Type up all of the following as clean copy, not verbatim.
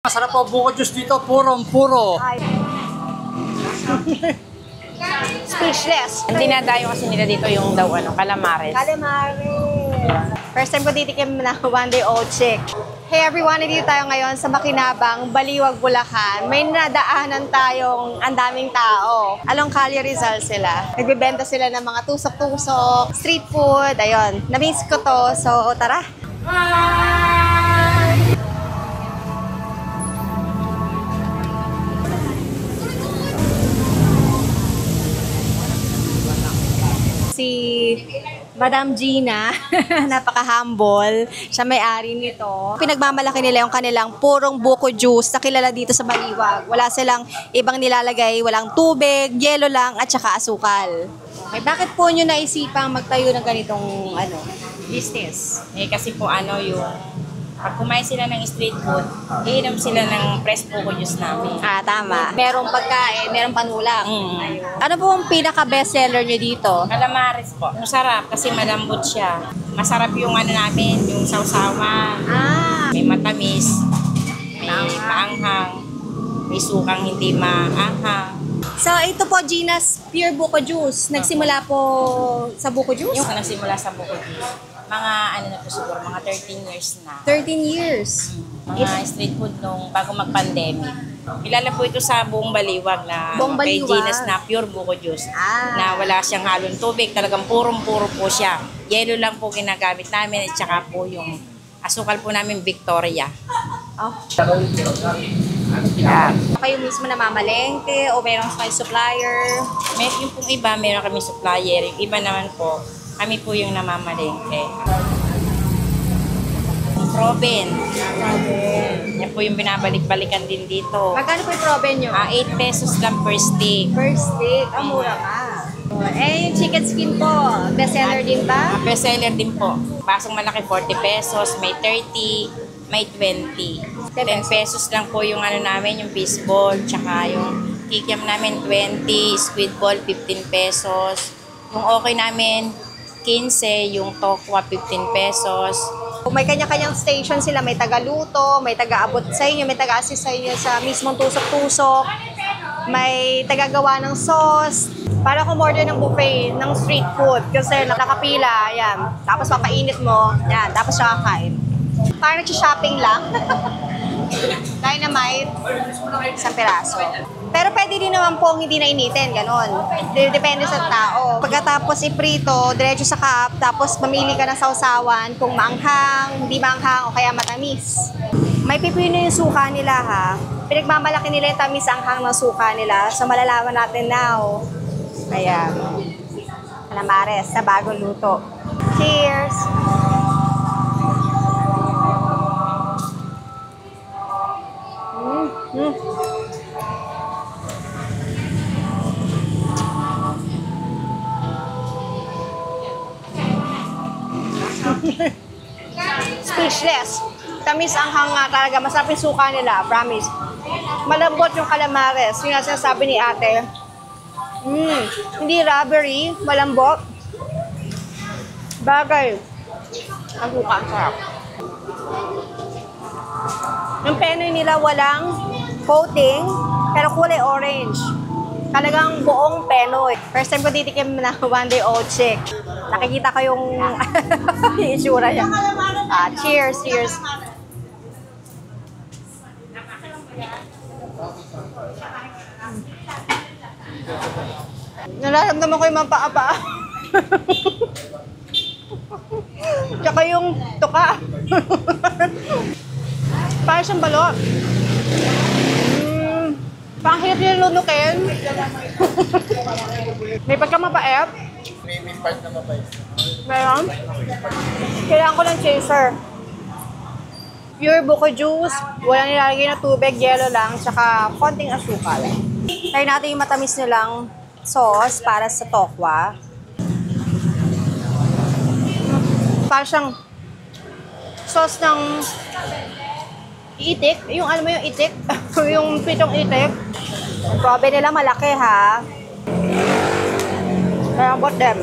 Masarap po buko juice dito, purong-puro. Speechless. Ang dinadayo kasi nila dito yung daw calamares. Calamares. First time ko titikim na one day old chick. Hey everyone, dito tayo ngayon sa Makinabang, Baliwag, Bulacan. May nadaanan tayong ang daming tao. Along Calle Rizal sila. Nagbebenta sila ng mga tusok-tusok, street food, ayun. Na-miss ko to, so tara. Si Madam Gina, napaka-humble. Siya may-ari nito. Pinagmamalaki nila yung kanilang purong buko juice na kilala dito sa Baliwag. Wala silang ibang nilalagay, walang tubig, yelo lang, at saka asukal. Okay, bakit po nyo naisipang magtayo ng ganitong business? Kasi po yung pag kumain sila ng street food, iinom sila ng fresh buko juice namin. Ah, tama. Merong pagkain, merong panulang. Ayun. Ano po ang pinaka-best seller nyo dito? Calamares po. Masarap kasi malambot siya. Masarap yung namin, yung sausawan. Ah, May matamis, may maanghang, may sukang hindi maanghang. so ito po, Gina's Pure Buko Juice. Nagsimula po sa Buko Juice? Yung nagsimula sa buko juice, mga na po siguro, mga 13 years na. 13 years. Mga street food nung bago mag-pandemic. Kilala po ito sa buong Baliwag na Buong kay Baliwag. Gina's na pure buko juice. Ah. Na wala siyang halong tubig, talagang purong-puro po siya. Yelo lang po ginagamit namin at saka po yung asukal po namin Victoria. Oh. Kayo mismo namamalengke o meron kayo supplier? Yung pong iba, meron kami supplier. Yung iba naman po, kami po yung namamalengke. Proben. Yan po yung binabalik-balikan din dito. Magkano po yung proben nyo? 8 pesos lang per stick. First steak. Ang mura ka. Yung chicken skin po, best seller din ba? Best seller din po. Pasong malaki 40 pesos, may 30, may 20. 10 pesos lang po yung namin, yung fish ball, tsaka yung kikiam namin 20, squid ball 15 pesos. Yung okay namin 15, yung tokwa 15 pesos. May kanya-kanyang station sila. May taga-luto, may taga-abot sa inyo, may taga-assist sa inyo sa mismong tusok-tusok. May taga-gawa ng sauce. Para kumorder ng buffet ng street food. Kasi nakapila, yan. Tapos papainit mo, yan. Tapos siya kakain. Parang nag-shopping lang. Dynamite, isang piraso. Pero pwede din naman pong hindi na initin, ganon. Depende sa tao. Pagkatapos iprito, diretso sa cup, tapos mamili ka ng sausawan kung maanghang, hindi maanghang, o kaya matamis. May pipino yung suka nila ha. Pinagmamalaki nila yung tamis anghang ng suka nila. So malalaman natin now. Ayan. Calamares sa bagong luto. Cheers! Speechless. Tamis ang hanga talaga. Masarap yung suka nila, promise. Malambot yung calamares. Yung nga sinasabi ni ate. Hindi rubbery, malambot. Bagay. Ang suka, ang sarap. Yung penoy nila walang coating, pero kulay orange. Talagang buong penoy. First time ko titikim na one day old chick. Nakikita ko yung itsura niya. Cheers, cheers. Nararamdaman ko yung mapaa-paa. Tsaka yung tuka. Parang siyang balot. Parang hirap yung lunukin. May pagkamapait. May part na mabait. Meron. Kailangan ko ng chaser. Pure buko juice. Walang nilalagay na tubig, yelo lang, tsaka konting asukal. Try natin yung matamis nilang sauce para sa tokwa. Parang siyang sauce ng itik. Yung alam mo yung itik? Yung pitong itik. Ang probe nila malaki ha. Kaya bought them.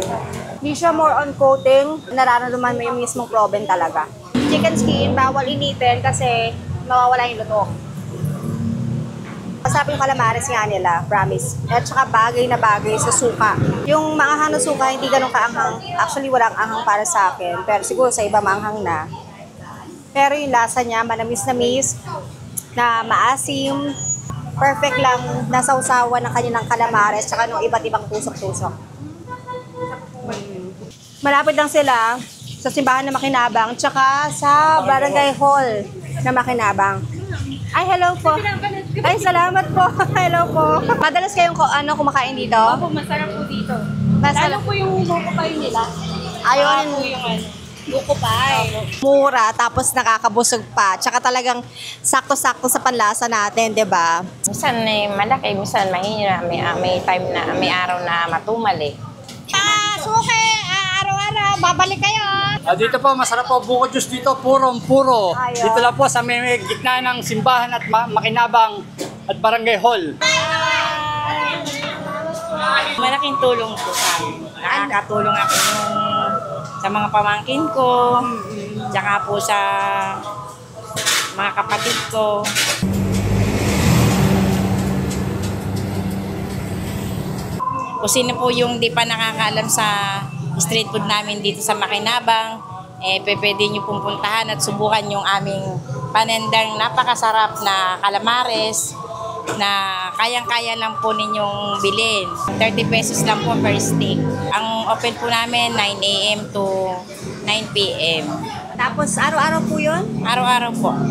Hindi siya more on coating. Nararamdaman mo yung mismong proben talaga. Chicken skin, bawal initin kasi mawawala yung luto. Masarap yung calamares nga nila, promise. At saka bagay na bagay sa suka. Yung maanghang na suka, hindi ganun kaanghang. Actually, walang anghang para sa akin. Pero siguro sa iba maanghang na. Pero yung lasa niya, manamis-namis, na maasim. Perfect lang, nasausawan ng kanilang calamares, tsaka nung iba't ibang tusok-tusok. Malapit lang sila sa simbahan na Makinabang, tsaka sa barangay hall na Makinabang. Ay, hello po. Ay, salamat po. Hello po. Madalas kayong kumakain dito? Opo, masarap po dito. Lalo po yung buko pie nila. Ayun. Po yung buko pie. Mura, tapos nakakabusog pa. Tsaka talagang sakto-sakto sa panlasa natin, di ba? Minsan malaki, minsan mahina. May time na, may araw na matumal eh. Suke, araw-araw, babalik kayo. Dito po, masarap po buko juice dito, puro. Ayun. Dito lang po sa may gitna ng simbahan at Makinabang at Barangay Hall. Malaking tulong po sa amin. Nakakatulong ako sa mga pamangkin ko, tsaka po sa mga kapatid ko. Kung sino po yung di pa nakakaalam sa street food namin dito sa Makinabang, pwede nyo pong puntahan at subukan yung aming panendang napakasarap na calamares na kayang-kaya lang po ninyong bilhin. 30 pesos lang po per stick. Ang open po namin 9 a.m. to 9 p.m. Tapos araw-araw po yun? Araw-araw po.